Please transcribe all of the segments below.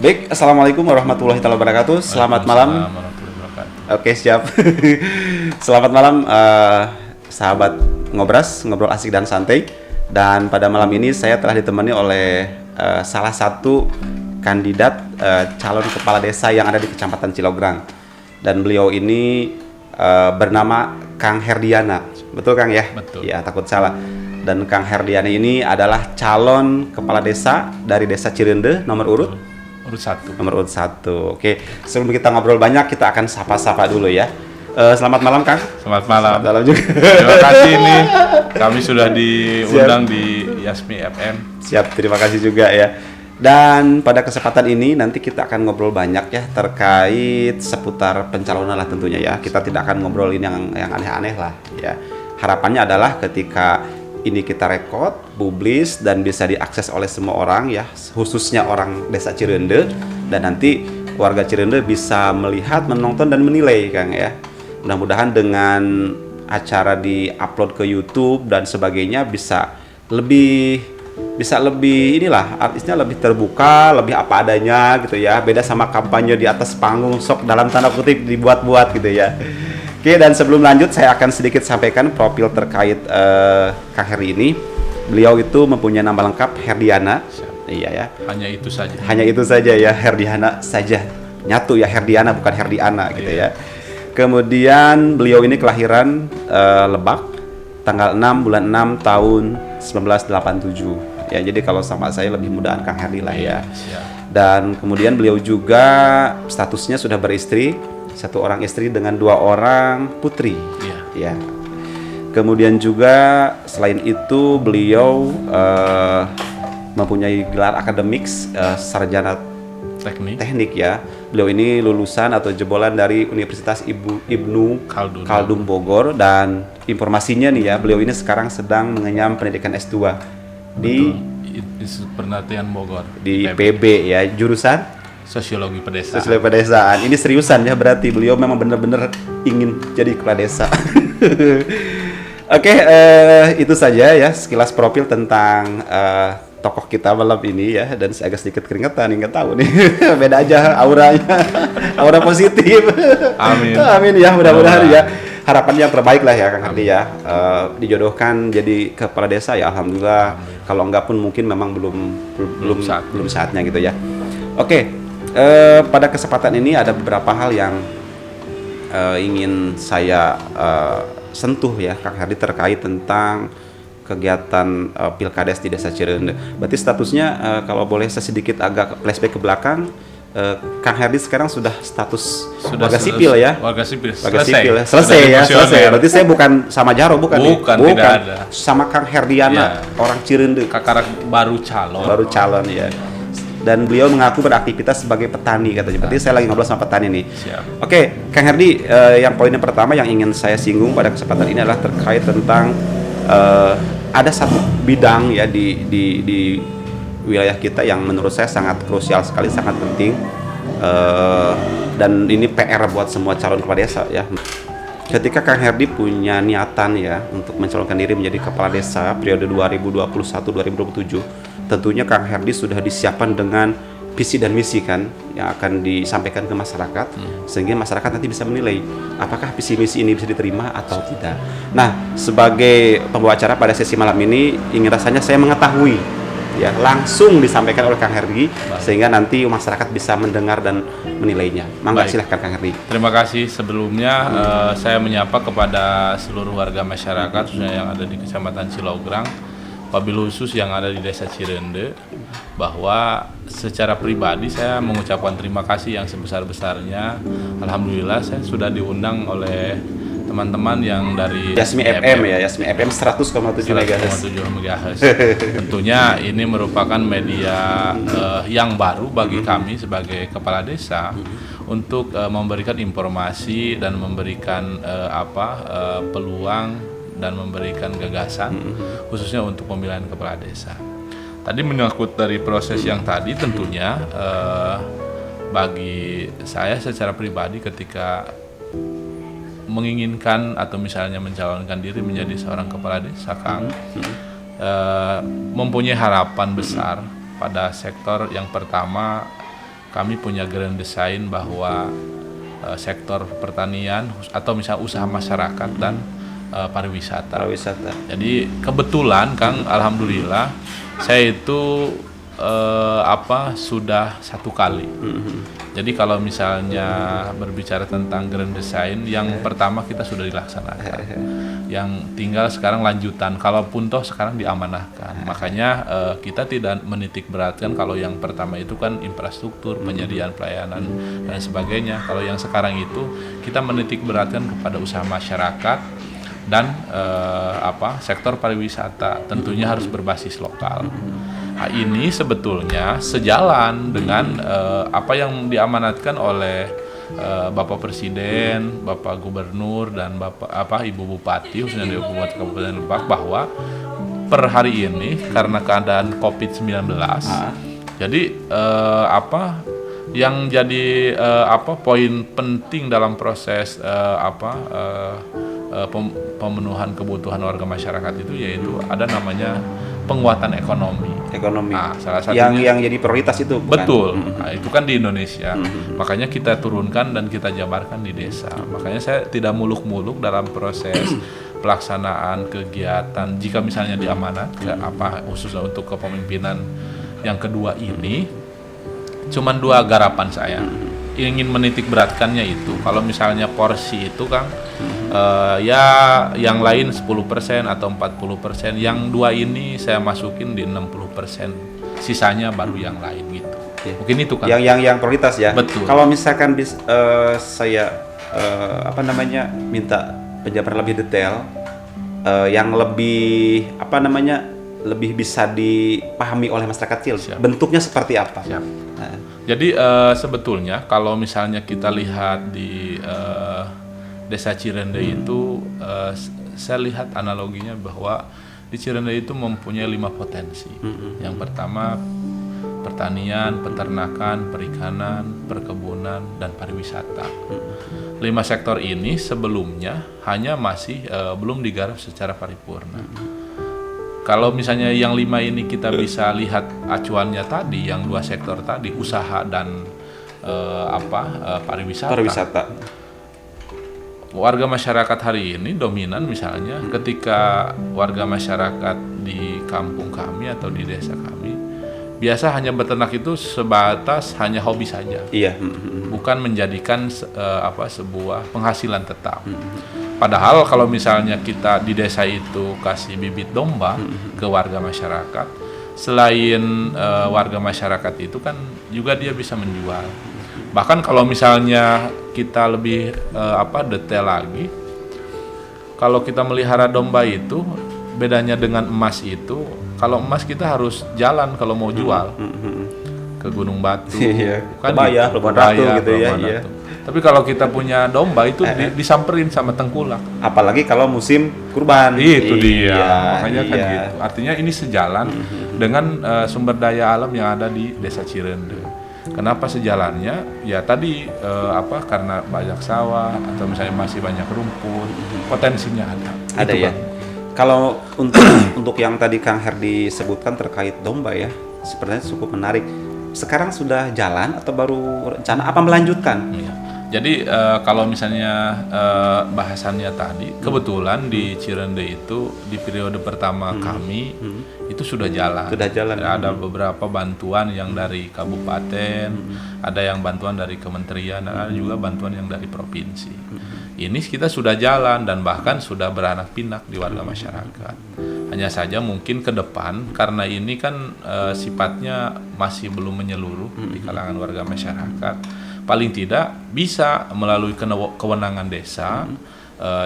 Baik, Assalamualaikum warahmatullahi wabarakatuh. Selamat malam. Warahmatullahi wabarakatuh. Oke, siap. Selamat malam, sahabat ngobras, ngobrol asik dan santai. Dan pada malam ini saya telah ditemani oleh salah satu kandidat calon kepala desa yang ada di Kecamatan Cilograng. Dan beliau ini bernama Kang Herdiana. Betul, Kang ya? Betul. Ya, takut salah. Dan Kang Herdiana ini adalah calon kepala desa dari Desa Cirende nomor urut nomor urut 1. Oke, sebelum kita ngobrol banyak, kita akan sapa-sapa dulu ya. Selamat malam, Kang. Selamat malam. Selamat malam juga. Terima kasih nih. Kami sudah diundang di Yasmi FM. Siap, terima kasih juga ya. Dan pada kesempatan ini nanti kita akan ngobrol banyak ya terkait seputar pencalonan lah tentunya ya. Kita tidak akan ngobrolin yang aneh-aneh lah ya. Harapannya adalah ketika ini kita rekod, publis dan bisa diakses oleh semua orang ya, khususnya orang Desa Cirende, dan nanti warga Cirende bisa melihat, menonton dan menilai, Kang ya. Mudah-mudahan dengan acara di-upload ke YouTube dan sebagainya bisa lebih inilah, artisnya lebih terbuka, lebih apa adanya gitu ya. Beda sama kampanye di atas panggung sok dalam tanda kutip dibuat-buat gitu ya. Oke, dan sebelum lanjut saya akan sedikit sampaikan profil terkait Kang Herdi ini. Beliau itu mempunyai nama lengkap Herdiana. Iya ya. Hanya itu saja. Hanya itu saja ya, Herdiana saja. Nyatu ya, Herdiana bukan Herdiana gitu ya. Kemudian beliau ini kelahiran Lebak tanggal 6 bulan 6 tahun 1987. Ya, jadi kalau sama saya lebih mudahan Kang Herdi lah ya. Dan kemudian beliau juga statusnya sudah beristri, 1 orang istri dengan 2 orang putri. Ya. Kemudian juga selain itu beliau mempunyai gelar akademik sarjana teknik ya. Beliau ini lulusan atau jebolan dari Universitas Ibnu Khaldun Bogor, dan informasinya nih ya, beliau ini sekarang sedang mengenyam pendidikan S2 di Penelitian Bogor di PB ya, jurusan Sosiologi Pedesaan. Sosiologi Pedesaan. Ini seriusan ya, berarti beliau memang benar-benar ingin jadi kepala desa. Oke, itu saja ya sekilas profil tentang tokoh kita malam ini ya, dan saya agak sedikit keringetan, nggak tahu nih. Beda aja auranya, aura positif. Amin. Amin ya, mudah-mudahan ya. Harapan yang terbaik lah ya Kang Herdi ya, dijodohkan jadi kepala desa ya, alhamdulillah. Kalau enggak pun mungkin memang belum saatnya gitu ya. Oke. Pada kesempatan ini ada beberapa hal yang ingin saya sentuh ya Kang Herdi terkait tentang kegiatan Pilkades di Desa Cirende. Berarti statusnya kalau boleh saya sedikit agak flashback ke belakang, Kang Herdi sekarang sudah status warga sipil ya? Warga sipil. Selesai ya. Berarti saya bukan sama Jaro, bukan. Tidak ada. Sama Kang Herdiana, orang Cirende. Kakak baru calon Ya. Dan beliau mengaku beraktivitas sebagai petani katanya. Berarti saya lagi ngobrol sama petani nih. Siap. Oke, Kang Herdi, yang poin yang pertama yang ingin saya singgung pada kesempatan ini adalah terkait tentang ada satu bidang ya di wilayah kita yang menurut saya sangat krusial sekali, sangat penting, dan ini PR buat semua calon kepala desa ya. Ketika Kang Herdi punya niatan ya untuk mencalonkan diri menjadi kepala desa periode 2021-2027, tentunya Kang Herdi sudah disiapkan dengan visi dan misi kan yang akan disampaikan ke masyarakat, sehingga masyarakat nanti bisa menilai apakah visi misi ini bisa diterima atau tidak. Nah, sebagai pembawa acara pada sesi malam ini, ingin rasanya saya mengetahui ya, langsung disampaikan oleh Kang Herdi sehingga nanti masyarakat bisa mendengar dan menilainya. Mangga, silahkan Kang Herdi. Terima kasih sebelumnya. Saya menyapa kepada seluruh warga masyarakat khususnya yang ada di Kecamatan Cilograng, wabil khusus yang ada di Desa Cirende, bahwa secara pribadi saya mengucapkan terima kasih yang sebesar-besarnya. Alhamdulillah saya sudah diundang oleh teman-teman yang dari Yasmi FM ya, Yasmi FM 100,7 MHz. Tentunya ini merupakan media yang baru bagi kami sebagai kepala desa untuk memberikan informasi dan memberikan peluang dan memberikan gagasan khususnya untuk pemilihan kepala desa. Tadi menyangkut dari proses yang tadi, tentunya bagi saya secara pribadi ketika menginginkan atau misalnya mencalonkan diri menjadi seorang kepala desa, Kang, mempunyai harapan besar pada sektor yang pertama kami punya grand design bahwa sektor pertanian atau misalnya usaha masyarakat dan pariwisata. Jadi kebetulan Kang, alhamdulillah saya itu sudah 1 kali. Jadi kalau misalnya berbicara tentang grand design, yang pertama kita sudah dilaksanakan. Yang tinggal sekarang lanjutan. Kalaupun toh sekarang diamanahkan. Makanya kita tidak menitik beratkan kalau yang pertama itu kan infrastruktur, penyediaan pelayanan dan sebagainya. Kalau yang sekarang itu kita menitik beratkan kepada usaha masyarakat dan sektor pariwisata, tentunya harus berbasis lokal. Nah, ini sebetulnya sejalan dengan apa yang diamanatkan oleh Bapak Presiden, Bapak Gubernur dan Ibu Bupati, khususnya Ibu Bupati Kabupaten Lebak, bahwa per hari ini karena keadaan COVID-19, jadi yang jadi poin penting dalam proses pemenuhan kebutuhan warga masyarakat itu yaitu ada namanya penguatan ekonomi. Nah, salah satunya yang jadi prioritas itu, bukan? Betul. Nah, itu kan di Indonesia. Makanya kita turunkan dan kita jabarkan di desa. Makanya saya tidak muluk-muluk dalam proses pelaksanaan kegiatan. Jika misalnya diamanat khususnya untuk kepemimpinan yang kedua ini, cuman 2 garapan saya. Ingin menitik beratkannya itu kalau misalnya porsi itu Kang yang lain 10% atau 40%, yang 2 ini saya masukin di 60%, sisanya baru yang lain gitu. Mungkin itu Kang. Yang prioritas ya. Betul. Kalau misalkan saya minta penjabaran lebih detail, yang lebih lebih bisa dipahami oleh masyarakat kecil. Siap. Bentuknya seperti apa? Siap. Nah. Jadi sebetulnya kalau misalnya kita lihat di Desa Cirende itu, saya lihat analoginya bahwa di Cirende itu mempunyai 5 potensi. Yang pertama pertanian, peternakan, perikanan, perkebunan, dan pariwisata. 5 sektor ini sebelumnya hanya masih belum digarap secara paripurna. Kalau misalnya yang 5 ini kita bisa lihat acuannya tadi, yang 2 sektor tadi, usaha dan pariwisata. Warga masyarakat hari ini dominan misalnya ketika warga masyarakat di kampung kami atau di desa kami biasa hanya beternak itu sebatas hanya hobi saja. Iya. Bukan menjadikan sebuah penghasilan tetap. Padahal kalau misalnya kita di desa itu kasih bibit domba ke warga masyarakat, selain warga masyarakat itu kan juga dia bisa menjual. Bahkan kalau misalnya kita lebih detail lagi, kalau kita melihara domba itu bedanya dengan emas itu, kalau emas kita harus jalan kalau mau jual ke Gunung Batu, kan Pelabuhan Ratu gitu ya. Iya. Tapi kalau kita punya domba itu disamperin sama tengkulak. Apalagi kalau musim kurban. Itu dia. Makanya kan gitu. Artinya ini sejalan dengan sumber daya alam yang ada di Desa Cirende. Kenapa sejalannya? Ya tadi karena banyak sawah atau misalnya masih banyak rumput, potensinya ada. Ada itu, ya. Bang. Kalau untuk yang tadi Kang Herdi sebutkan terkait domba ya, sepertinya cukup menarik. Sekarang sudah jalan atau baru rencana apa melanjutkan? Iya. Jadi kalau misalnya bahasannya tadi, kebetulan di Cirende itu di periode pertama kami itu sudah jalan. Ada beberapa bantuan yang dari kabupaten, ada yang bantuan dari kementerian, dan ada juga bantuan yang dari provinsi. Ini kita sudah jalan dan bahkan sudah beranak pinak di warga masyarakat. Hanya saja mungkin ke depan karena ini kan sifatnya masih belum menyeluruh di kalangan warga masyarakat. Paling tidak bisa melalui kewenangan desa,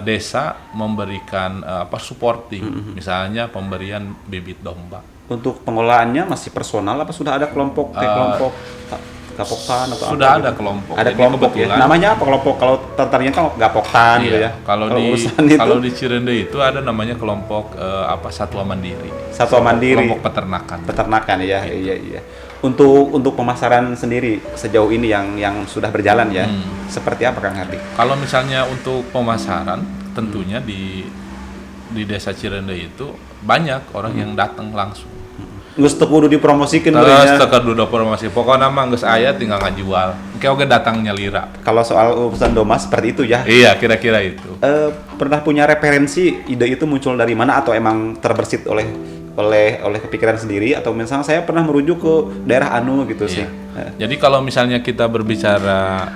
desa memberikan supporting, misalnya pemberian bibit domba. Untuk pengolahannya masih personal apa sudah ada kelompok Gapoktan atau sudah apa ada gitu? kelompok. Ada kelompok ya. Namanya apa kelompok? Kalau tertarinya kan Gapoktan gitu ya. Kalau di Cirende itu ada namanya kelompok Satwa Mandiri. Satwa Mandiri. Kelompok peternakan. Peternakan ya. Iya. Untuk pemasaran sendiri sejauh ini yang sudah berjalan ya. Seperti apa Kang Herdi? Kalau misalnya untuk pemasaran tentunya di Desa Cirende itu banyak orang yang datang langsung. Geus teu kudu dipromosikeun Terus beureum nya. teu kudu promosi. Pokoknya mah geus aya tinggal ngajual. Engke oge datang nyalira. Kalau soal urusan doma seperti itu ya. Iya, kira-kira itu. Pernah punya referensi ide itu muncul dari mana atau emang terbersit oleh kepikiran sendiri atau misalnya saya pernah merujuk ke daerah anu gitu sih. Jadi kalau misalnya kita berbicara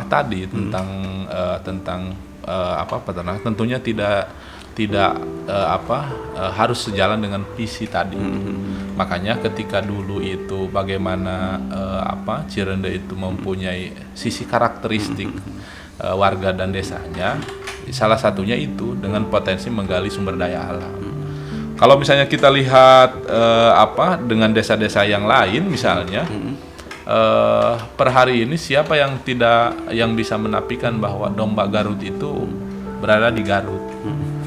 tadi tentang peternak, tentunya tidak harus sejalan dengan visi tadi. Makanya ketika dulu itu bagaimana Cirende itu mempunyai sisi karakteristik warga dan desanya, salah satunya itu dengan potensi menggali sumber daya alam. Kalau misalnya kita lihat dengan desa-desa yang lain misalnya, per hari ini siapa yang bisa menafikan bahwa domba Garut itu berada di Garut?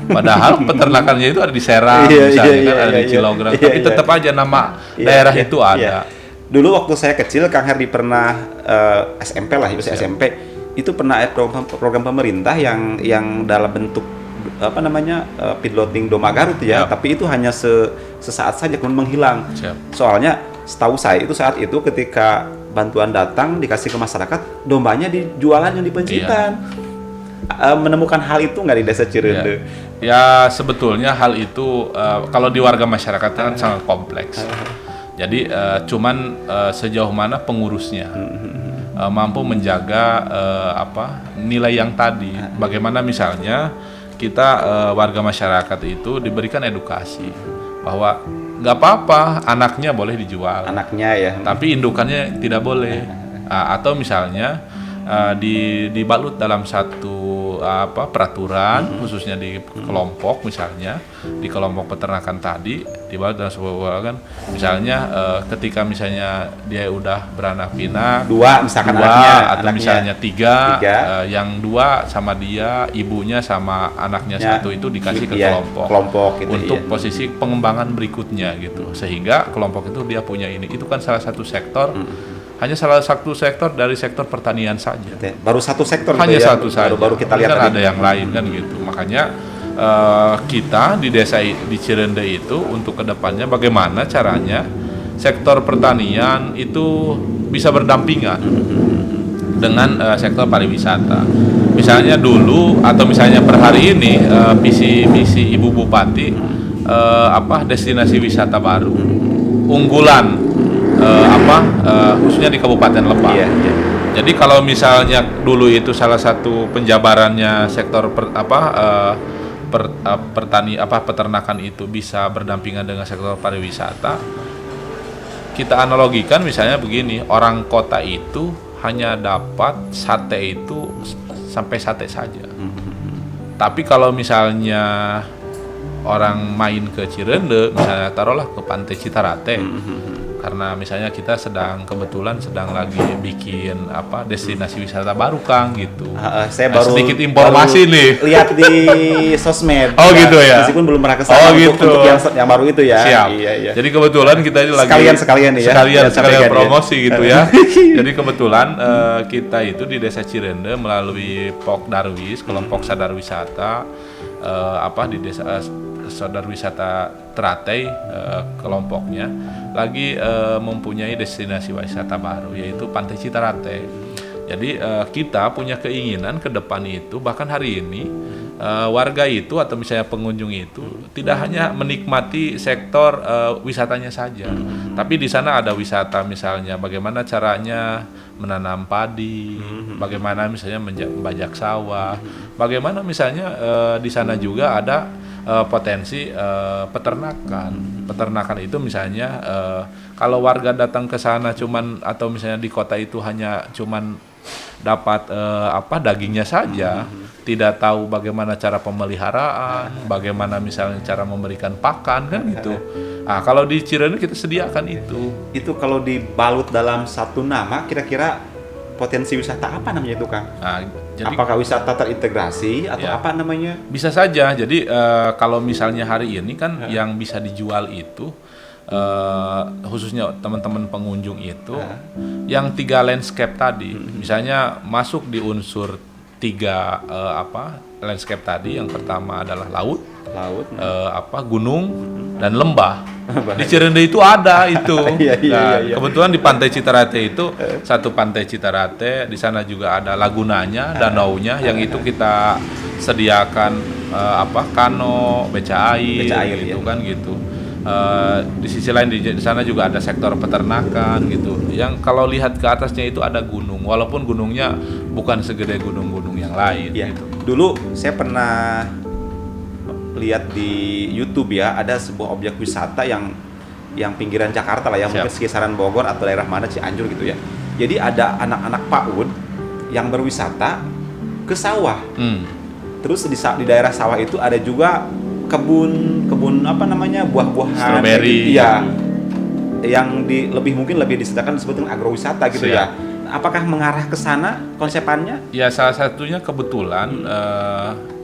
Padahal peternakannya itu ada di Serang, misalnya ada di Cilograng, tapi tetap aja nama daerah itu ada. Dulu waktu saya kecil, Kang Herdi pernah SMP lah, SMP itu pernah ada program pemerintah yang dalam bentuk feedloting domba Garut ya, tapi itu hanya sesaat saja kemudian menghilang. Soalnya setahu saya itu saat itu ketika bantuan datang dikasih ke masyarakat, dombanya dijualan yang di Pancitan. Menemukan hal itu nggak di desa Cirende? Ya sebetulnya hal itu kalau di warga masyarakat kan sangat kompleks. Jadi cuman sejauh mana pengurusnya mampu menjaga nilai yang tadi. Bagaimana misalnya kita warga masyarakat itu diberikan edukasi bahwa nggak apa-apa anaknya boleh dijual. Anaknya ya. Tapi indukannya tidak boleh. Atau misalnya dibalut dalam satu peraturan khususnya di kelompok, misalnya di kelompok peternakan tadi dibalut dalam sebuah kan misalnya ketika misalnya dia udah beranak pinak dua misalkan atau misalnya tiga. Yang dua sama dia, ibunya sama anaknya satu itu dikasih ke kelompok gitu, untuk posisi pengembangan berikutnya gitu, sehingga kelompok itu dia punya itu kan salah satu sektor. Hanya salah satu sektor dari sektor pertanian saja. Baru satu sektor hanya ya? Satu saja. Baru kita lihat kan ada yang lain kan gitu. Makanya kita di desa di Cirende itu untuk kedepannya bagaimana caranya sektor pertanian itu bisa berdampingan dengan sektor pariwisata. Misalnya dulu atau misalnya per hari ini visi Ibu Bupati destinasi wisata baru unggulan khususnya di Kabupaten Lebak. Jadi kalau misalnya dulu itu salah satu penjabarannya sektor peternakan itu bisa berdampingan dengan sektor pariwisata. Kita analogikan misalnya begini, orang kota itu hanya dapat sate itu sampai sate saja. Tapi kalau misalnya orang main ke Cirende, misalnya taruhlah ke Pantai Citarate, karena misalnya kita kebetulan sedang lagi bikin destinasi wisata baru Kang gitu. Saya baru sedikit informasi nih. Lihat di sosmed. Oh gitu ya. Meskipun belum pernah kesana untuk yang baru itu ya. Siap. Iya. Jadi kebetulan kita ini lagi sekalian nih ya. Sekalian promosi gitu ya. Jadi kebetulan kita itu di Desa Cirende melalui POK Darwis, kelompok sadar wisata di desa sadar wisata Teratai, kelompoknya lagi mempunyai destinasi wisata baru yaitu Pantai Citarate. Jadi kita punya keinginan ke depan itu, bahkan hari ini warga itu atau misalnya pengunjung itu tidak hanya menikmati sektor wisatanya saja, tapi di sana ada wisata misalnya bagaimana caranya menanam padi, bagaimana misalnya membajak sawah, bagaimana misalnya di sana juga ada potensi peternakan itu misalnya kalau warga datang ke sana atau misalnya di kota itu hanya dapat dagingnya saja, tidak tahu bagaimana cara pemeliharaan, bagaimana misalnya cara memberikan pakan kan gitu. Nah, kalau di Cirende kita sediakan itu. Itu kalau dibalut dalam satu nama, kira-kira potensi wisata apa namanya itu Kang? Nah, jadi, apakah wisata terintegrasi atau apa namanya? Bisa saja. Jadi kalau misalnya hari ini kan yang bisa dijual itu khususnya teman-teman pengunjung itu yang 3 landscape tadi, misalnya masuk di unsur tiga landscape tadi. Yang pertama adalah laut, Laut. gunung dan lembah. Di Cirende itu ada itu. Nah, kebetulan di Pantai Citarate itu satu Pantai Citarate, di sana juga ada lagunanya, danaunya yang itu kita sediakan kano, beca air gitu kan gitu. Di sisi lain di sana juga ada sektor peternakan gitu. Yang kalau lihat ke atasnya itu ada gunung, walaupun gunungnya bukan segede gunung-gunung yang lain. Ya. Gitu. Dulu saya pernah lihat di YouTube ya, ada sebuah objek wisata yang pinggiran Jakarta lah ya, mungkin sekitaran Bogor atau daerah mana, Cianjur gitu ya. Jadi ada anak-anak PAUD yang berwisata ke sawah. Terus di daerah sawah itu ada juga kebun buah-buahan, strawberry. Iya. Yang mungkin lebih disediakan disebut dengan agrowisata gitu ya. Apakah mengarah ke sana konsepannya? Ya, salah satunya kebetulan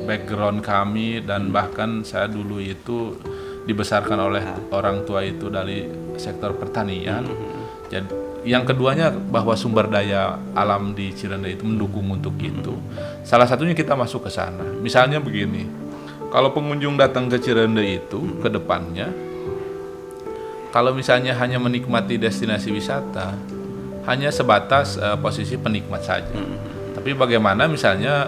background kami dan bahkan saya dulu itu dibesarkan oleh orang tua itu dari sektor pertanian. Jadi yang keduanya bahwa sumber daya alam di Cirende itu mendukung untuk itu. Salah satunya kita masuk ke sana. Misalnya begini, kalau pengunjung datang ke Cirende itu ke depannya, kalau misalnya hanya menikmati destinasi wisata, hanya sebatas posisi penikmat saja. Tapi bagaimana misalnya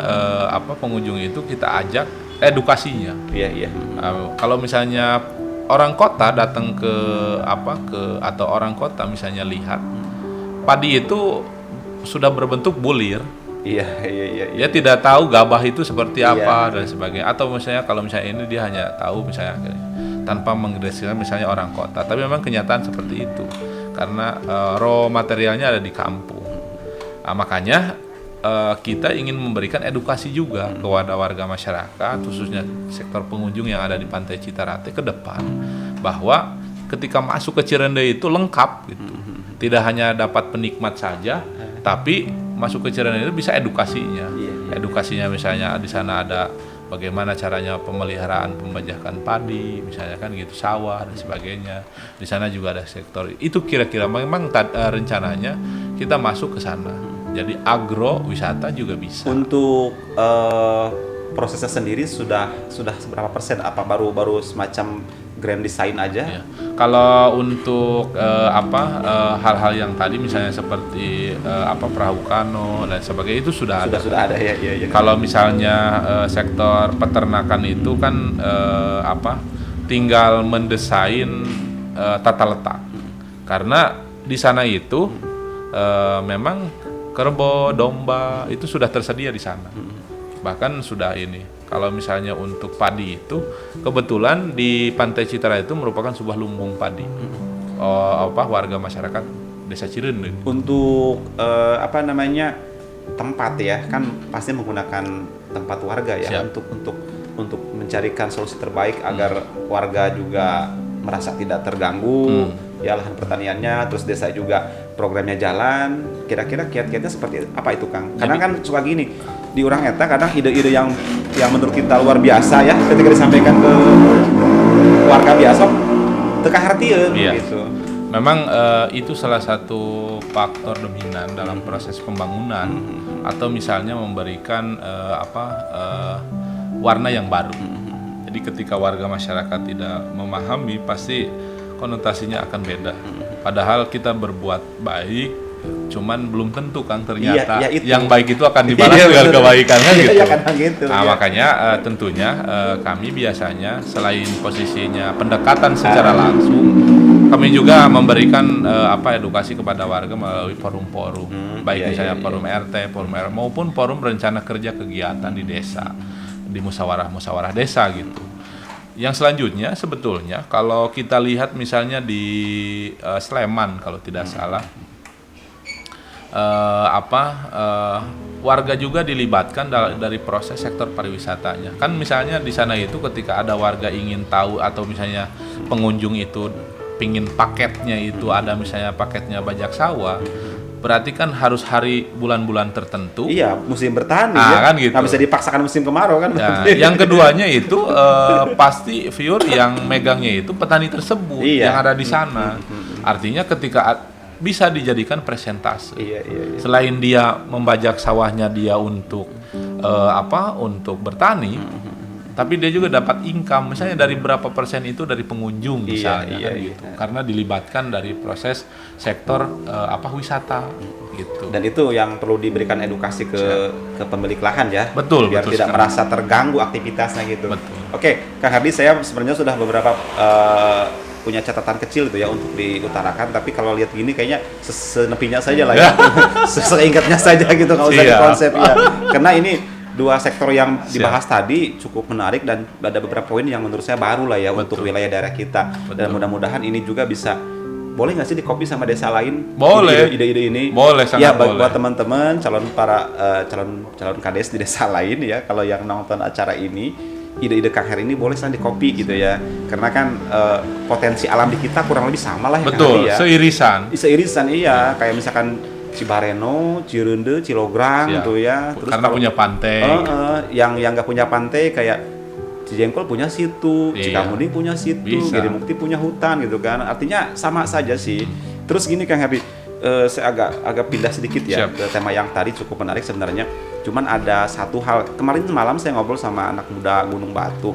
pengunjung itu kita ajak edukasinya. Iya. Kalau misalnya orang kota datang atau orang kota misalnya lihat padi itu sudah berbentuk bulir. Iya. Dia tidak tahu gabah itu seperti apa dan sebagainya. Atau misalnya kalau misalnya ini dia hanya tahu misalnya tanpa mengidentifikasi misalnya orang kota. Tapi memang kenyataan seperti itu. Karena raw materialnya ada di kampung. Makanya kita ingin memberikan edukasi juga kepada warga masyarakat, khususnya sektor pengunjung yang ada di Pantai Citarate ke depan, bahwa ketika masuk ke Cirende itu lengkap gitu. Tidak hanya dapat penikmat saja, tapi masuk ke Cirende itu bisa edukasinya. Edukasinya misalnya di sana ada bagaimana caranya pemeliharaan pembajakan padi, misalnya kan gitu, sawah dan sebagainya. Di sana juga ada sektor. Itu kira-kira memang rencananya kita masuk ke sana. Jadi agro wisata juga bisa. Untuk prosesnya sendiri sudah seberapa persen? Apa baru semacam grand design aja? Ya. Kalau untuk hal-hal yang tadi misalnya seperti perahu kano dan sebagainya itu sudah ada. Sudah ada ya. Kalau misalnya sektor peternakan itu kan tinggal mendesain tata letak. Karena di sana itu memang kerbau, domba itu sudah tersedia di sana. Bahkan sudah ini. Kalau misalnya untuk padi itu kebetulan di Pantai Citara itu merupakan sebuah lumbung padi. Warga masyarakat Desa Cirende. Untuk tempat ya, kan pasti menggunakan tempat warga ya. Siap. untuk mencarikan solusi terbaik agar warga juga merasa tidak terganggu. Ya, lahan pertaniannya, terus desa juga programnya jalan. Kira-kira kiat-kiatnya seperti apa itu, Kang? Karena kan suka gini, di orang eta kadang ide-ide yang menurut kita luar biasa ya, ketika disampaikan ke warga biasa teka hartieun gitu. Memang itu salah satu faktor dominan dalam proses pembangunan atau misalnya memberikan warna yang baru. Jadi ketika warga masyarakat tidak memahami, pasti konotasinya akan beda. Padahal kita berbuat baik, cuman belum tentu kan ternyata yang baik itu akan dibalas dengan kebaikan kan gitu. Makanya tentunya kami biasanya selain posisinya pendekatan secara langsung, kami juga memberikan edukasi kepada warga melalui forum-forum, baik misalnya forum RT, forum RW maupun forum rencana kerja kegiatan di desa, di musyawarah desa gitu. Yang selanjutnya sebetulnya kalau kita lihat misalnya di Sleman kalau tidak salah, warga juga dilibatkan dari proses sektor pariwisatanya. Kan misalnya di sana itu ketika ada warga ingin tahu atau misalnya pengunjung itu pingin paketnya itu ada misalnya paketnya bajak sawah, berarti kan harus hari bulan-bulan tertentu. Iya, musim bertani ya. Kan gitu. Nggak bisa dipaksakan musim kemarau kan. Ya, yang keduanya itu pasti yang megangnya itu petani tersebut yang ada di sana. Artinya ketika bisa dijadikan presentase. Iya. Selain dia membajak sawahnya dia untuk untuk bertani, tapi dia juga dapat income, misalnya dari berapa persen itu dari pengunjung misalnya kan gitu, karena dilibatkan dari proses sektor wisata gitu. Dan itu yang perlu diberikan edukasi ke pemilik lahan ya, Betul, biar betul tidak sekali. merasa terganggu aktivitasnya gitu. Betul. Oke, Kang Hardi, saya sebenarnya sudah beberapa punya catatan kecil itu ya untuk diutarakan, tapi kalau lihat gini kayaknya senepinya saja lah ya, seingatnya saja gitu, nggak usah Iya. dikonsep ya, karena ini dua sektor yang dibahas tadi cukup menarik dan ada beberapa poin yang menurut saya baru lah ya untuk wilayah daerah kita. Dan mudah-mudahan ini juga bisa, boleh nggak sih di-copy sama desa lain? Boleh. Ide-ide ini. Boleh, sangat ya, boleh. buat teman-teman calon kades di desa lain ya, kalau yang nonton acara ini, ide-ide Kang Heri ini boleh di copy gitu ya, karena kan potensi alam di kita kurang lebih sama lah ya. Betul, Kang Heri ya. seirisan. Iya, kayak misalkan Cibareno, Cireunde, Cilograng Siap. gitu ya. Terus Karena kalau punya pantai. yang nggak punya pantai kayak Cijengkol punya situ, Iya. Cikamuding punya situ, Bisa. Girimukti punya hutan gitu kan. Artinya sama saja sih. Terus gini Kang Heri, saya agak pindah sedikit ya Siap. ke tema yang tadi, cukup menarik sebenarnya. Cuman ada satu hal, kemarin malam saya ngobrol sama anak muda Gunung Batu.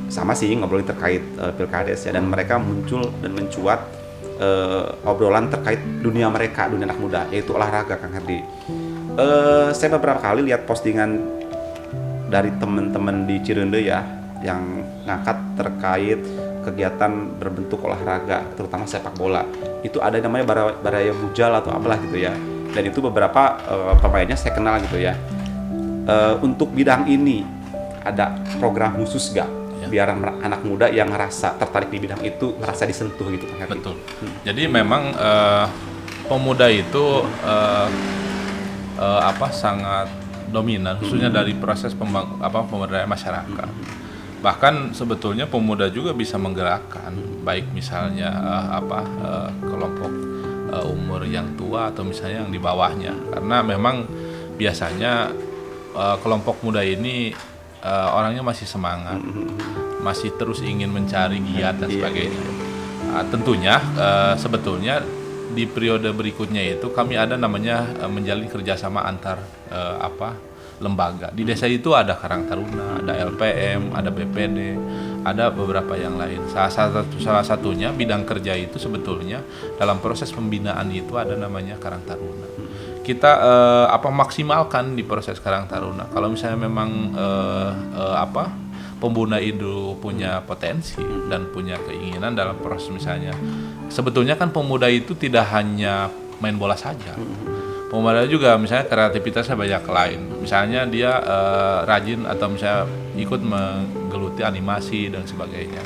Sama sih ngobrolin terkait Pilkades ya, dan mereka muncul dan mencuat obrolan terkait dunia mereka, dunia anak muda, yaitu olahraga Kang Herdi. Saya beberapa kali lihat postingan dari teman-teman di Cireunde ya, yang ngangkat terkait kegiatan berbentuk olahraga, terutama sepak bola. Itu ada namanya Baraya Bujal atau apalah gitu ya. Dan itu beberapa pemainnya saya kenal gitu ya. Untuk bidang ini ada program khusus gak? Biar anak muda yang ngerasa tertarik di bidang itu ngerasa disentuh gitu Kang Herdi. Betul. Jadi memang pemuda itu sangat dominan, khususnya dari proses pemberdayaan masyarakat. Bahkan sebetulnya pemuda juga bisa menggerakkan, baik misalnya kelompok umur yang tua atau misalnya yang di bawahnya. Karena memang biasanya kelompok muda ini orangnya masih semangat, masih terus ingin mencari giat dan sebagainya. Tentunya sebetulnya di periode berikutnya itu kami ada namanya menjalin kerjasama antar lembaga. Di desa itu ada Karang Taruna, ada LPM, ada BPD, ada beberapa yang lain. Salah satunya bidang kerja itu sebetulnya dalam proses pembinaan itu ada namanya Karang Taruna. Kita maksimalkan di proses Karang Taruna. Kalau misalnya memang pemuda itu punya potensi dan punya keinginan dalam proses, misalnya sebetulnya kan pemuda itu tidak hanya main bola saja. Pemuda juga misalnya kreativitasnya banyak lain. Misalnya dia rajin atau misalnya ikut menggeluti animasi dan sebagainya.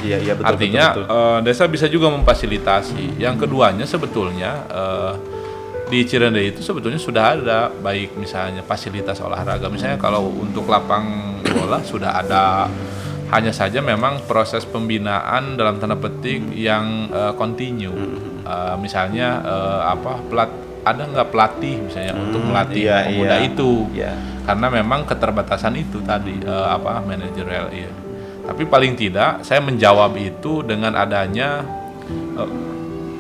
Iya, betul. Artinya betul. Desa bisa juga memfasilitasi. Yang keduanya sebetulnya di Cireunde itu sebetulnya sudah ada, baik misalnya fasilitas olahraga, misalnya kalau untuk lapang bola sudah ada, hanya saja memang proses pembinaan dalam tanda petik yang continue. Misalnya ada nggak pelatih misalnya untuk melatih pemuda itu, karena memang keterbatasan itu tadi manajerial. Tapi paling tidak saya menjawab itu dengan adanya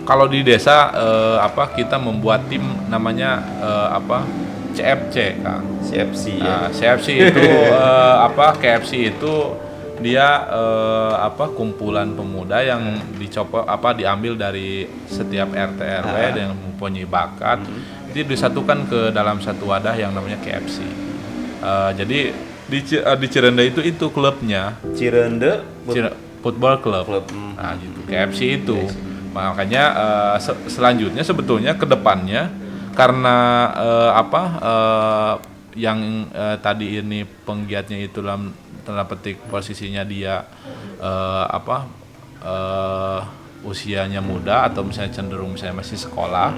kalau di desa kita membuat tim namanya CFC, Kang. CFC ya. CFC itu KFC itu dia kumpulan pemuda yang diambil dari setiap RT RW yang mempunyai bakat, itu disatukan ke dalam satu wadah yang namanya KFC. Jadi di Cireunde itu klubnya Cireunde Football Club. Nah, gitu. KFC itu. Makanya selanjutnya sebetulnya ke depannya karena yang tadi ini penggiatnya itu dalam tanda petik posisinya dia usianya muda atau misalnya cenderung misalnya masih sekolah,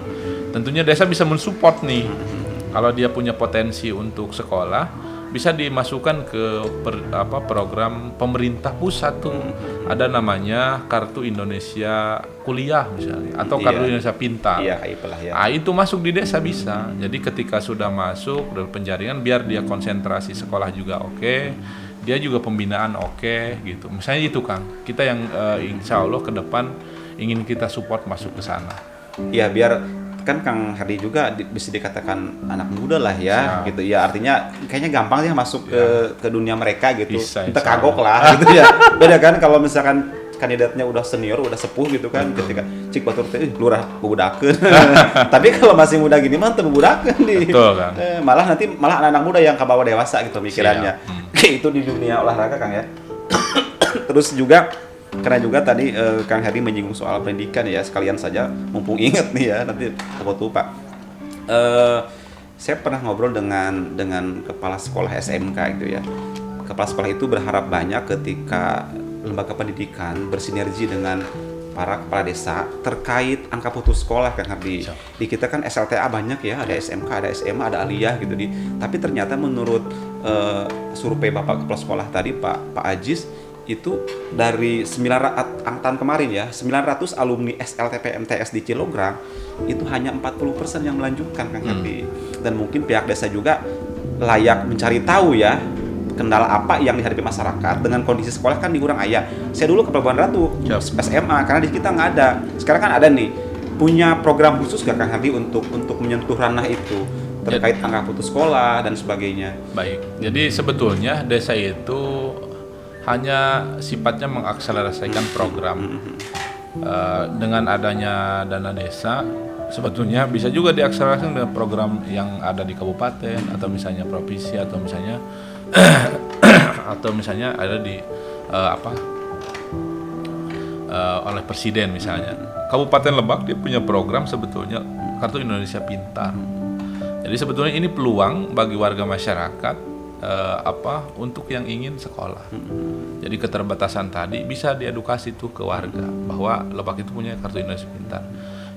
tentunya desa bisa mensupport nih. Kalau dia punya potensi untuk sekolah, bisa dimasukkan ke program pemerintah pusat tuh. Ada namanya Kartu Indonesia Kuliah misalnya, atau Kartu Indonesia Pintar. Itu masuk di desa bisa. Jadi ketika sudah masuk dari penjaringan, biar dia konsentrasi sekolah juga oke, dia juga pembinaan oke, gitu. Misalnya itu Kang, kita yang insya Allah ke depan ingin kita support masuk ke sana. Iya, biar kan Kang Herdi juga bisa dikatakan anak muda lah ya, Siap. gitu ya. Artinya kayaknya gampang ya masuk ke dunia mereka gitu. Bisa, Kita insya kagok Allah. lah gitu ya. Beda kan kalau misalkan kandidatnya udah senior, udah sepuh gitu kan, ketika cik batur teh lurah budakeun. Tapi kalau masih muda gini mah teu budakeun di. Betul, Kang. Malah anak-anak muda yang kabawa dewasa gitu pikirannya. Itu di dunia olahraga Kang ya. Terus juga karena juga tadi Kang Herdi menyinggung soal pendidikan ya, sekalian saja mumpung inget nih ya, nanti takut lupa. Saya pernah ngobrol dengan kepala sekolah SMK gitu ya. Kepala sekolah itu berharap banyak ketika lembaga pendidikan bersinergi dengan para kepala desa terkait angka putus sekolah Kang Herdi. Di kita kan SLTA banyak ya, ada SMK, ada SMA, ada aliyah gitu di. Tapi ternyata menurut survei Bapak Kepala Sekolah tadi Pak Ajis itu dari angkatan kemarin ya, 900 alumni SLTP MTS di Cilograng itu hanya 40% yang melanjutkan Kang Herdi. Dan mungkin pihak desa juga layak mencari tahu ya kendala apa yang dihadapi masyarakat dengan kondisi sekolah kan di Urang Aya. Saya dulu ke Pelabuhan Ratu SMA karena di kita nggak ada. Sekarang kan ada nih, punya program khusus gak Kang Herdi untuk menyentuh ranah itu terkait angka putus sekolah dan sebagainya. Baik, jadi sebetulnya desa itu hanya sifatnya mengakselerasikan program. Dengan adanya dana desa, sebetulnya bisa juga diakselerasikan dengan program yang ada di kabupaten atau misalnya provinsi atau misalnya ada di oleh presiden misalnya. Kabupaten Lebak dia punya program sebetulnya Kartu Indonesia Pintar. Jadi sebetulnya ini peluang bagi warga masyarakat untuk yang ingin sekolah. Jadi keterbatasan tadi bisa diedukasi tuh ke warga bahwa Lebak itu punya Kartu Indonesia Pintar.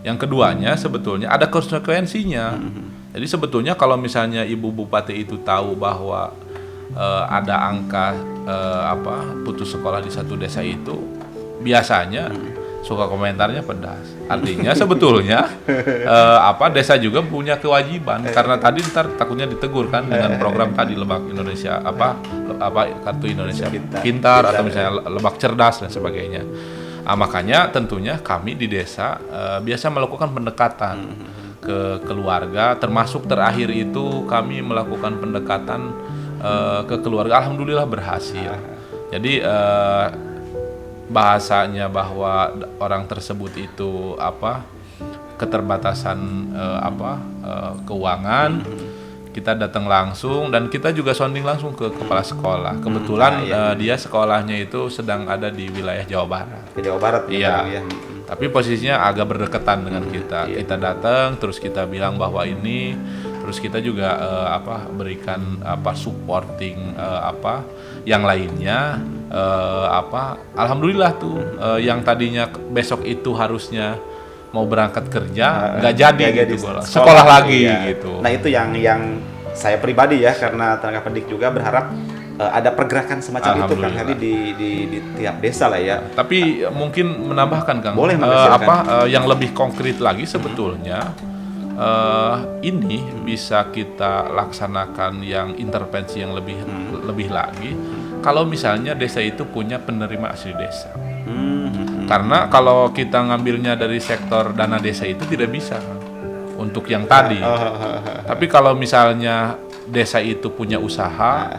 Yang keduanya sebetulnya ada konsekuensinya. Jadi sebetulnya kalau misalnya Ibu Bupati itu tahu bahwa ada angka putus sekolah di satu desa itu, biasanya suka komentarnya pedas. Artinya sebetulnya desa juga punya kewajiban karena tadi ntar takutnya ditegur kan dengan program tadi Lebak Indonesia Kartu Indonesia Pintar atau misalnya Lebak Cerdas dan sebagainya. Makanya tentunya kami di desa biasa melakukan pendekatan ke keluarga, termasuk terakhir itu kami melakukan pendekatan ke keluarga. Alhamdulillah berhasil. Jadi bahasanya bahwa orang tersebut itu keterbatasan keuangan, kita datang langsung dan kita juga sounding langsung ke kepala sekolah. Kebetulan dia sekolahnya itu sedang ada di wilayah Jawa Barat. Ke Jawa Barat Iya. ya. Tapi posisinya agak berdekatan dengan kita. Kita datang terus kita bilang bahwa ini, terus kita juga berikan supporting yang lainnya. Alhamdulillah tuh yang tadinya besok itu harusnya mau berangkat kerja nggak jadi gitu, sekolah lagi gitu. Nah itu yang saya pribadi ya, karena tenaga pendidik juga berharap ada pergerakan semacam itu Kang Herdi di tiap desa lah ya. Tapi mungkin menambahkan Kang, boleh yang lebih konkret lagi sebetulnya ini bisa kita laksanakan yang intervensi yang lebih lagi kalau misalnya desa itu punya penerima asli desa. Karena kalau kita ngambilnya dari sektor dana desa itu tidak bisa untuk yang tadi. Tapi kalau misalnya desa itu punya usaha,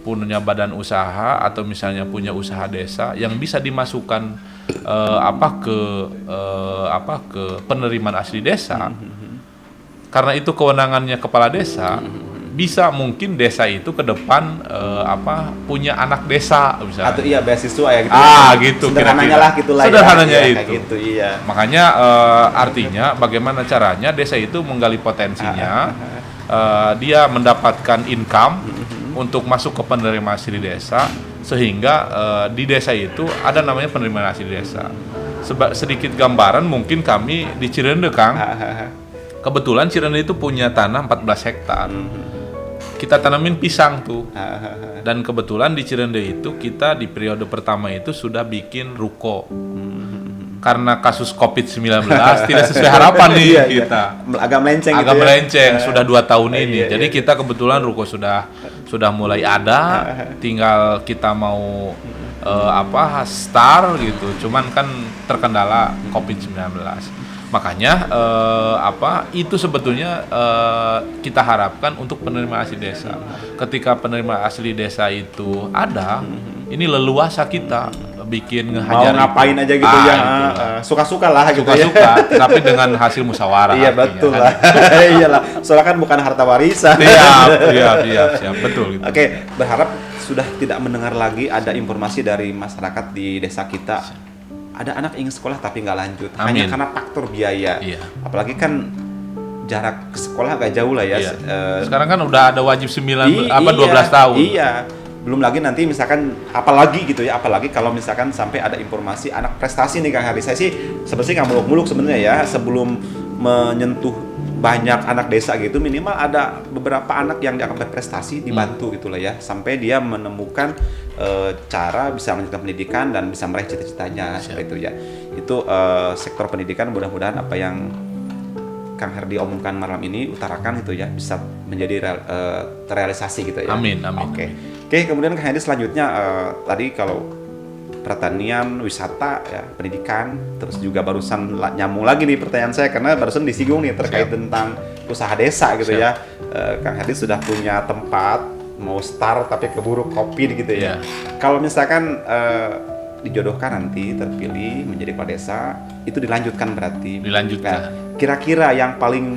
punya badan usaha atau misalnya punya usaha desa yang bisa dimasukkan ke penerimaan asli desa, karena itu kewenangannya kepala desa, bisa mungkin desa itu ke depan punya anak desa misalnya. Atau beasiswa ya gitu. Gitu sederhananya lah gitulah. Sederhananya ya, itu. Gitu, iya. Makanya artinya bagaimana caranya desa itu menggali potensinya, dia mendapatkan income untuk masuk ke penerima asli desa, sehingga di desa itu ada namanya penerimaan asli desa. Sedikit gambaran mungkin kami di Cirende Kang. Kebetulan Cirende itu punya tanah 14 hektar. Kita tanamin pisang tuh. Dan kebetulan di Cirende itu kita di periode pertama itu sudah bikin ruko. Karena kasus COVID-19 tidak sesuai harapan nih kita. Agak melenceng agak melenceng sudah 2 tahun ini. Jadi kita kebetulan ruko sudah mulai ada, tinggal kita mau start gitu. Cuman kan terkendala COVID-19. Makanya itu sebetulnya kita harapkan untuk penerima asli desa. Ketika penerima asli desa itu ada, ini leluasa kita bikin ngehajar mau ngapain itu. aja gitu ya, Itulah. suka-suka lah gitu Suka-suka, tapi dengan hasil musyawarah. Iya artinya, betul kan. lah. Iyalah, soalnya kan bukan harta warisan. Siap, betul gitu. Oke, berharap sudah tidak mendengar lagi ada informasi dari masyarakat di desa kita. Ada anak ingin sekolah tapi nggak lanjut, hanya Amin. karena faktor biaya. Iya. Apalagi kan jarak ke sekolah agak jauh lah ya. Iya. Sekarang kan udah ada wajib 12 tahun. Iya. Belum lagi nanti misalkan apalagi gitu ya, apalagi kalau misalkan sampai ada informasi anak prestasi nih Kang Hari. Saya sih sebenarnya nggak muluk-muluk sebenarnya ya, sebelum menyentuh banyak anak desa gitu, minimal ada beberapa anak yang dianggap berprestasi dibantu gitulah ya, sampai dia menemukan cara bisa melanjutkan pendidikan dan bisa meraih cita-citanya seperti itu ya. Itu sektor pendidikan, mudah-mudahan apa yang Kang Herdi omongkan malam ini utarakan itu ya bisa menjadi terrealisasi gitu ya. Amin. Oke, kemudian Kang Herdi selanjutnya tadi kalau pertanian, wisata, ya, pendidikan, terus juga barusan nyambung lagi nih pertanyaan saya karena barusan disinggung nih terkait tentang usaha desa gitu ya. Kang Herdi sudah punya tempat mau start tapi keburu kopi gitu ya. Kalau misalkan dijodohkan nanti terpilih menjadi kepala desa, itu dilanjutkan berarti. Dilanjutkan. Nah, kira-kira yang paling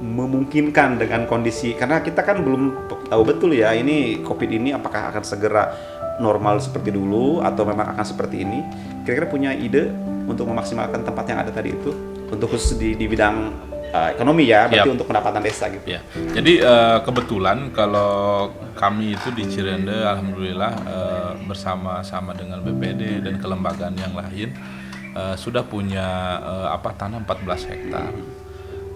memungkinkan dengan kondisi, karena kita kan belum tahu betul ya ini COVID ini apakah akan segera normal seperti dulu atau memang akan seperti ini. Kira-kira punya ide untuk memaksimalkan tempat yang ada tadi itu untuk khusus di bidang ekonomi ya, berarti untuk pendapatan desa gitu. Ya. Jadi kebetulan kalau kami itu di Cirende, alhamdulillah bersama-sama dengan BPD dan kelembagaan yang lain sudah punya tanah 14 hektar.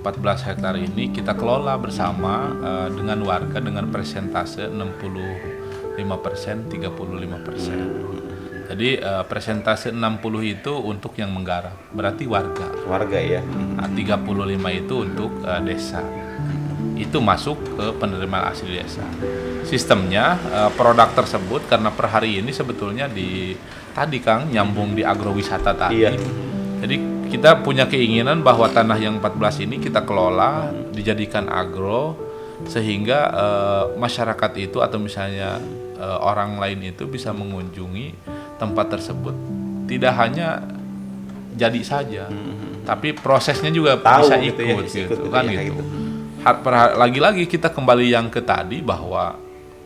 14 hektar ini kita kelola bersama dengan warga dengan persentase 65%, 35%. Jadi persentase 60 itu untuk yang menggarap, berarti warga. Warga ya. Nah, 35 itu untuk desa. Itu masuk ke penerimaan asli desa. Sistemnya produk tersebut karena per hari ini sebetulnya tadi Kang nyambung di agrowisata tadi. Iya. Jadi kita punya keinginan bahwa tanah yang 14 ini kita kelola dijadikan agro sehingga masyarakat itu atau misalnya orang lain itu bisa mengunjungi tempat tersebut, tidak hanya jadi saja, tapi prosesnya juga bisa ikut gitu kan gitu. Lagi-lagi kita kembali yang ke tadi bahwa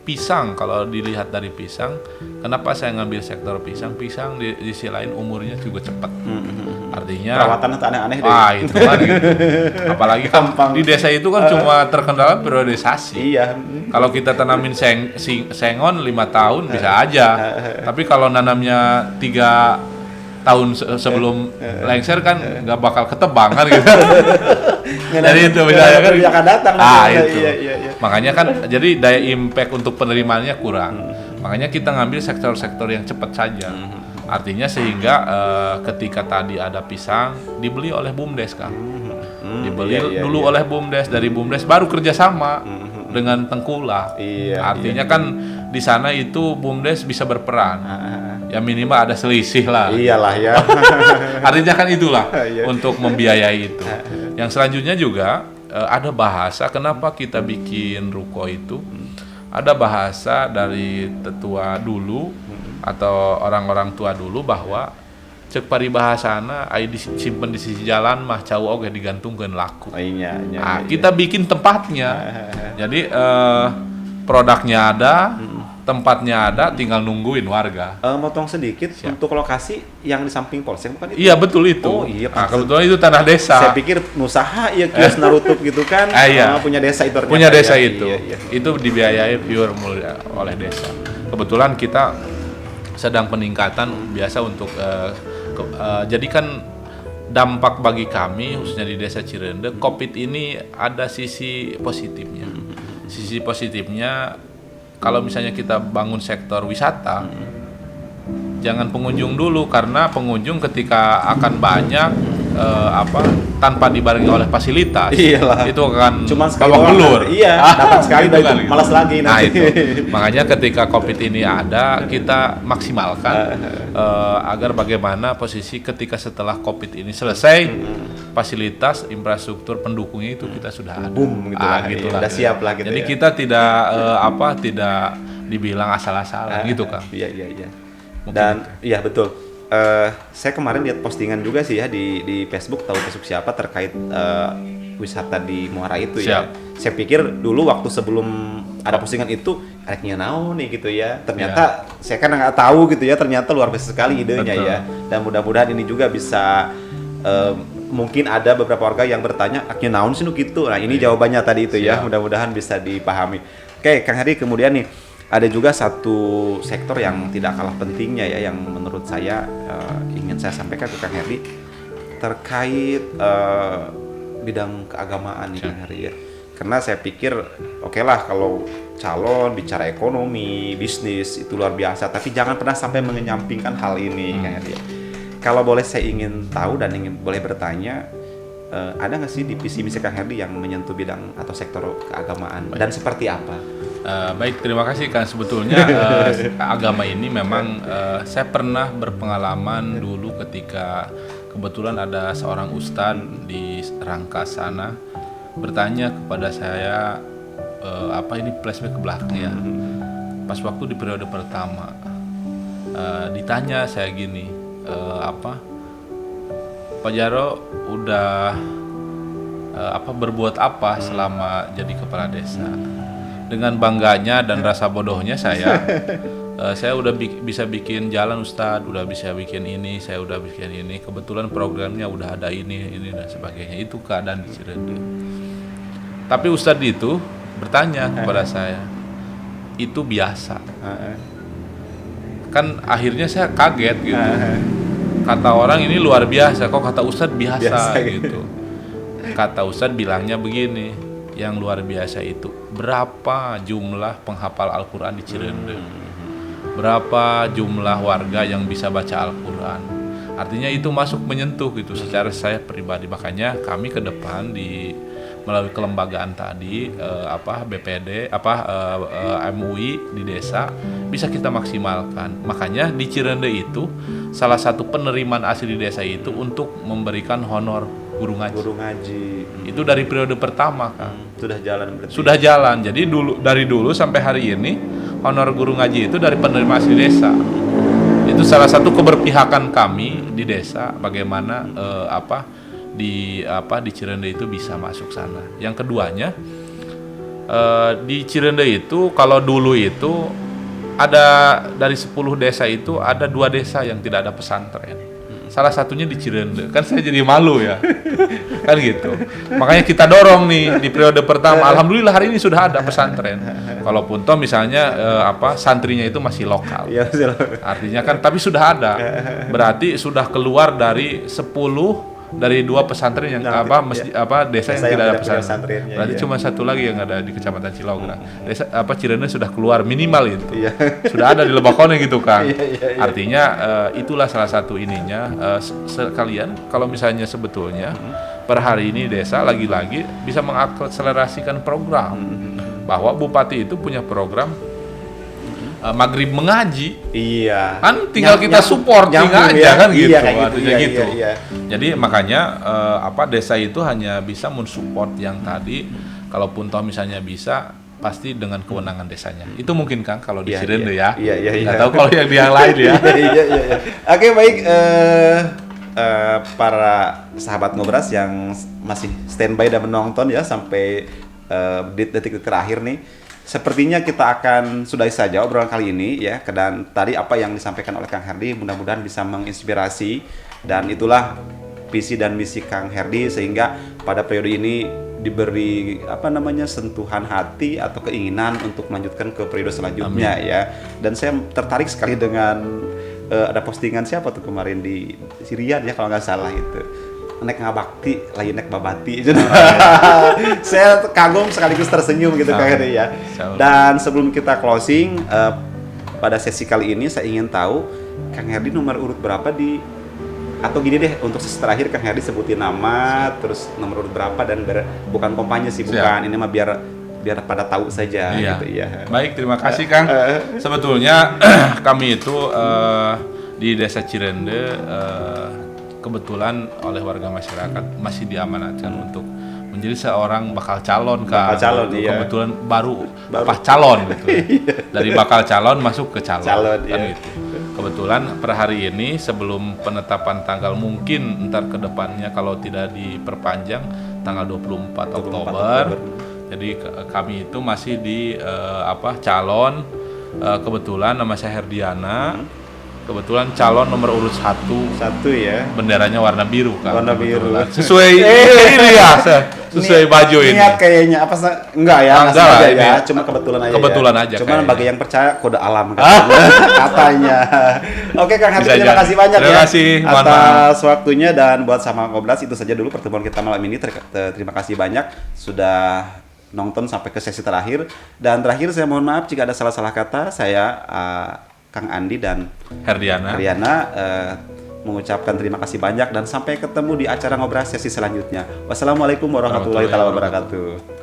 pisang, kalau dilihat dari pisang, kenapa saya ngambil sektor pisang? Pisang di sisi lain umurnya juga cepat. Artinya perawatan aneh-aneh deh. Itu kan gitu. Apalagi kan di desa itu kan cuma terkendala periodisasi. Iya. Kalau kita tanamin sengon 5 tahun bisa aja. Tapi kalau nanamnya 3 tahun sebelum lengser kan nggak bakal ketebang kan gitu. Jadi itu misalnya kan akan datang. Itu. Iya. Makanya kan jadi daya impact untuk penerimaannya kurang. Makanya kita ngambil sektor-sektor yang cepat saja. Artinya sehingga ketika tadi ada pisang dibeli oleh BUMDes Kang. Dibeli dulu oleh BUMDes, dari BUMDes baru kerjasama dengan Tengkulak. Artinya kan di sana itu BUMDes bisa berperan. Ya minimal ada selisih lah. Iyalah ya. Artinya kan itulah untuk membiayai itu. Yang selanjutnya juga ada bahasa kenapa kita bikin ruko itu. Ada bahasa dari tetua dulu atau orang-orang tua dulu bahwa cek paribahasana ai disimpan di sisi jalan mah cau oge digantungkeun laku. Kita bikin tempatnya. Jadi produknya ada, tempatnya ada, tinggal nungguin warga. Motong sedikit. Siap. Untuk lokasi yang di samping polsek bukan itu? Iya betul itu. Oh iya. Kebetulan itu tanah desa. Saya pikir usaha ya kios narutup gitu kan. Punya desa itu. Punya desa itu. Iya. Itu dibiayai pure oleh desa. Kebetulan kita sedang peningkatan biasa untuk jadi kan dampak bagi kami khususnya di desa Cirende, COVID ini ada sisi positifnya. Sisi positifnya kalau misalnya kita bangun sektor wisata, jangan pengunjung dulu karena pengunjung ketika akan banyak apa tanpa dibarengi oleh fasilitas, Iyalah. itu akan Cuman sekali babak doang. belur. Iya, dapat sekali Gitu dan kan, itu gitu. malas lagi Nah nanti. itu makanya ketika COVID ini ada, kita maksimalkan agar bagaimana posisi ketika setelah COVID ini selesai, fasilitas infrastruktur pendukungnya itu kita sudah ada. Boom gitu lah. Gitulah. Udah siap lah gitu. Jadi ya. kita tidak tidak dibilang asal-asalan gitu Kang. Iya iya iya. Mungkin Dan iya betul. Saya kemarin lihat postingan juga sih ya di Facebook, tahu Facebook siapa terkait wisata di Muara itu ya. Siap. Saya pikir dulu waktu sebelum ada postingan itu areknya naon nih gitu ya. Ternyata saya kan nggak tahu gitu ya. Ternyata luar biasa sekali idenya Betul. ya. Dan mudah-mudahan ini juga bisa mungkin ada beberapa warga yang bertanya areknya naon sih nu gitu. Nah ini jawabannya tadi itu ya. Siap. Mudah-mudahan bisa dipahami. Oke, Kang Heri, kemudian nih ada juga satu sektor yang tidak kalah pentingnya ya, yang menurut saya ingin saya sampaikan ke Kang Heri terkait bidang keagamaan nih Kang Heri ya. Karena saya pikir oke lah kalau calon bicara ekonomi, bisnis itu luar biasa, tapi jangan pernah sampai menyampingkan hal ini Kang Heri ya. Kalau boleh saya ingin tahu dan boleh bertanya, ada nggak sih di visi misi Kang Heri yang menyentuh bidang atau sektor keagamaan dan seperti apa? Baik, terima kasih kan. Sebetulnya agama ini memang saya pernah berpengalaman dulu ketika kebetulan ada seorang ustadz di Rangkas sana bertanya kepada saya, apa ini flashback ke belakang ya, pas waktu di periode pertama ditanya saya gini, Pak Jaro udah berbuat apa selama jadi kepala desa? Dengan bangganya dan rasa bodohnya saya udah bisa bikin jalan Ustadz, udah bisa bikin ini, saya udah bikin ini, kebetulan programnya udah ada ini dan sebagainya. Itu keadaan di Cirende. Tapi Ustadz itu bertanya kepada saya, itu biasa. Kan akhirnya saya kaget gitu. Kata orang ini luar biasa, kok kata Ustadz biasa gitu. Kata Ustadz bilangnya begini, yang luar biasa itu berapa jumlah penghafal Al-Quran di Cirende, berapa jumlah warga yang bisa baca Al-Quran. Artinya itu masuk menyentuh gitu secara saya pribadi. Makanya kami ke depan melalui kelembagaan tadi BPD MUI di desa bisa kita maksimalkan. Makanya di Cirende itu salah satu penerimaan asli di desa itu untuk memberikan honor guru ngaji. Itu dari periode pertama Kang. Sudah jalan berarti. Sudah jalan. Jadi dari dulu sampai hari ini honor guru ngaji itu dari penerima asli desa. Itu salah satu keberpihakan kami di desa bagaimana di Cirende itu bisa masuk sana. Yang keduanya di Cirende itu kalau dulu itu ada dari 10 desa itu ada 2 desa yang tidak ada pesantren. Salah satunya di Cirende. Kan saya jadi malu ya. Kan gitu. Makanya kita dorong nih di periode pertama. Alhamdulillah hari ini sudah ada pesantren. Kalaupun toh misalnya santrinya itu masih lokal. Artinya kan tapi sudah ada. Berarti sudah keluar dari 2 pesantren yang desa yang tidak ada pesantren. Berarti cuma satu lagi yang ada di Kecamatan Cilograng. Desa Cirende sudah keluar minimal itu. Sudah ada di Lebakone gitu Kang. Artinya itulah salah satu ininya sekalian kalau misalnya sebetulnya per hari ini desa lagi-lagi bisa mengakselerasikan program bahwa bupati itu punya program Maghrib mengaji. Iya. Kan tinggal kita support aja kan gitu. Artinya gitu. Iya. Jadi makanya desa itu hanya bisa mensupport yang tadi. Kalaupun toh misalnya bisa pasti dengan kewenangan desanya. Itu mungkin Kang kalau di Cirende ya. Iya. Nggak tahu kalau yang di yang lain ya. Iya. Oke, baik para sahabat Ngobras yang masih standby dan menonton ya sampai detik terakhir nih. Sepertinya kita akan sudahi saja obrolan kali ini ya. Dan tadi apa yang disampaikan oleh Kang Herdi mudah-mudahan bisa menginspirasi, dan itulah visi dan misi Kang Herdi sehingga pada periode ini diberi sentuhan hati atau keinginan untuk melanjutkan ke periode selanjutnya. Amin. Ya. Dan saya tertarik sekali dengan ada postingan siapa tuh kemarin di Sirian ya kalau nggak salah itu. Nek ngabakti, lagi nek babati. Saya kagum sekaligus tersenyum gitu Kang Herdi ya. Dan sebelum kita closing pada sesi kali ini saya ingin tahu Kang Herdi nomor urut berapa di Atau gini deh, untuk sesi terakhir Kang Herdi sebutin nama, terus nomor urut berapa, dan bukan kampanye sih, bukan. Ini mah biar pada tahu saja Iya. gitu ya. Baik, terima kasih Kang. Sebetulnya kami itu di Desa Cirende kebetulan oleh warga masyarakat masih diamanatkan untuk menjadi seorang bakal calon Kang. Bakal calon, iya. Kebetulan baru pas calon gitu. Dari bakal calon masuk ke calon, Calon, kan iya. gitu. Kebetulan per hari ini sebelum penetapan tanggal, mungkin ntar ke depannya kalau tidak diperpanjang tanggal 24 Oktober. Jadi kami itu masih di calon, kebetulan nama saya Herdiana. Kebetulan calon nomor urut 1. Ya. Benderanya warna biru Kang. Warna biru. Sesuai ini ya. Sesuai baju ini. Niat kayaknya apa enggak ya? Enggak lah, aja ini ya. Cuma kebetulan aja. kebetulan ya. aja Cuma kayaknya. bagi yang percaya kode alam katanya. Oke Kang Herdi, Bisa terima jadi. kasih banyak Terima ya kasih, mohon atas waktunya, dan buat sama Ngobras itu saja dulu pertemuan kita malam ini. Terima kasih banyak sudah nonton sampai ke sesi terakhir. Dan terakhir saya mohon maaf jika ada salah-salah kata. Saya Kang Andi dan Herdiana. mengucapkan terima kasih banyak, dan sampai ketemu di acara Ngobras sesi selanjutnya. Wassalamualaikum warahmatullahi wabarakatuh.